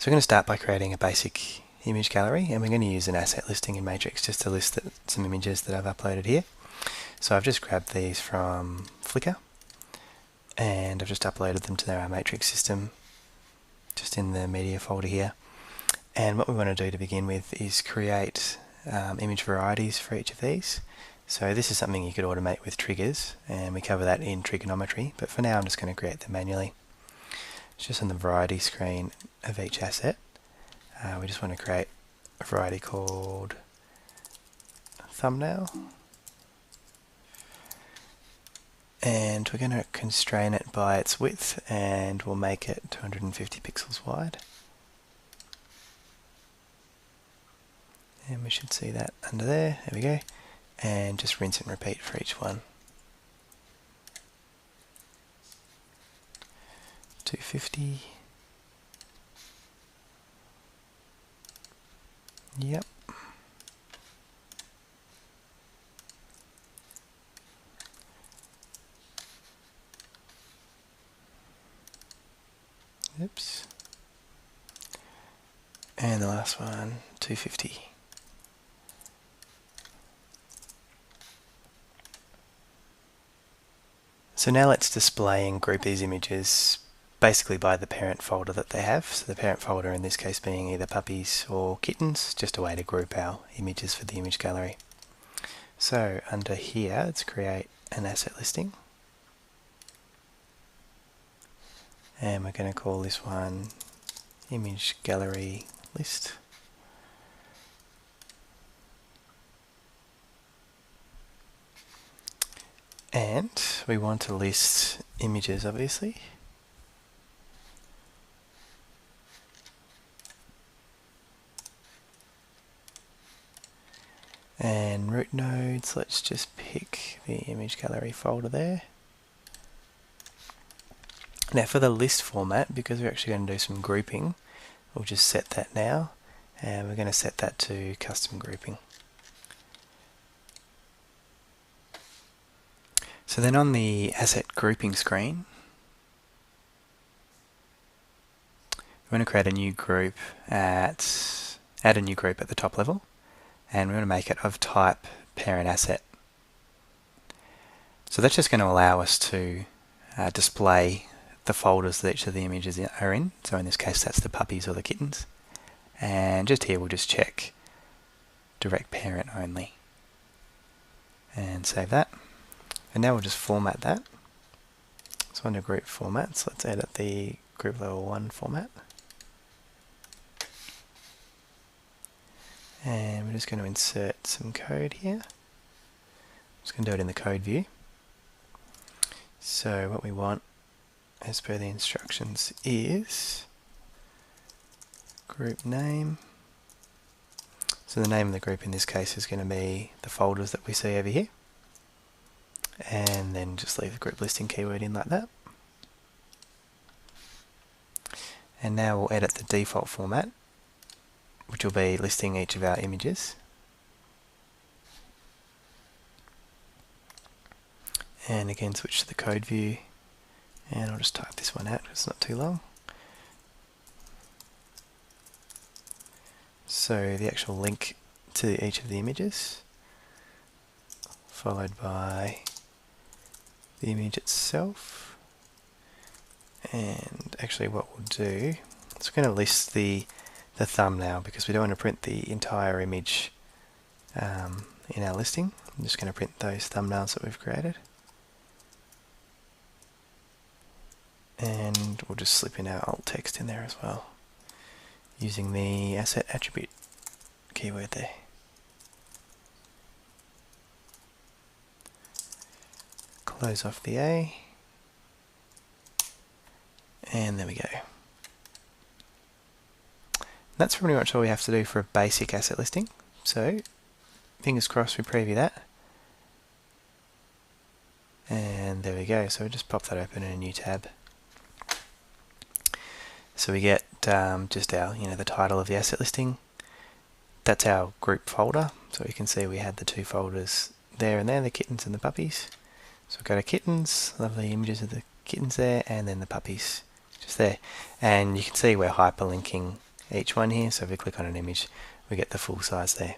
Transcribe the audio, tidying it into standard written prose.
So we're going to start by creating a basic image gallery, and we're going to use an asset listing in Matrix just to list some images that I've uploaded here. So I've just grabbed these from Flickr and I've just uploaded them to our Matrix system just in the media folder here. And what we want to do to begin with is create image varieties for each of these. So this is something you could automate with triggers, and we cover that in trigonometry, but for now I'm just going to create them manually. It's just on the variety screen of each asset. We just want to create a variety called thumbnail, and we're going to constrain it by its width, and we'll make it 250 pixels wide. And we should see that under there. There we go. And just rinse and repeat for each one. 250. Yep. Oops. And the last one, 250. So now let's display and group these images basically by the parent folder that they have. So the parent folder in this case being either puppies or kittens, just a way to group our images for the image gallery. So under here, let's create an asset listing. And we're going to call this one image gallery list. And we want to list images, obviously. And root nodes, let's just pick the image gallery folder there. Now for the list format, because we're actually going to do some grouping, we'll just set that now, and we're going to set that to custom grouping. So then on the asset grouping screen, we want to create a new group add a new group at the top level, and we want to make it of type parent asset. So that's just going to allow us to display the folders that each of the images are in. So in this case that's the puppies or the kittens, and just here we'll just check direct parent only and save that. And now we'll just format that. So under group formats, let's edit the group level 1 format. And we're just going to insert some code here. I'm just going to do it in the code view. So what we want, as per the instructions, is group name. So the name of the group in this case is going to be the folders that we see over here. And then just leave the group listing keyword in like that. And now we'll edit the default format, which will be listing each of our images. And again switch to the code view, and I'll just type this one out because it's not too long. So the actual link to each of the images, followed by the image itself. And actually what we'll do is we're going to list the thumbnail, because we don't want to print the entire image in our listing. I'm just going to print those thumbnails that we've created. And we'll just slip in our alt text in there as well, using the asset attribute keyword there. Close off the A, and there we go. That's pretty much all we have to do for a basic asset listing. So fingers crossed we preview that. And there we go. So we'll just pop that open in a new tab. So we get just our, the title of the asset listing. That's our group folder. So you can see we had the two folders there and there, the kittens and the puppies. So we've got our kittens, lovely images of the kittens there, and then the puppies just there. And you can see we're hyperlinking each one here. So if we click on an image, we get the full size there.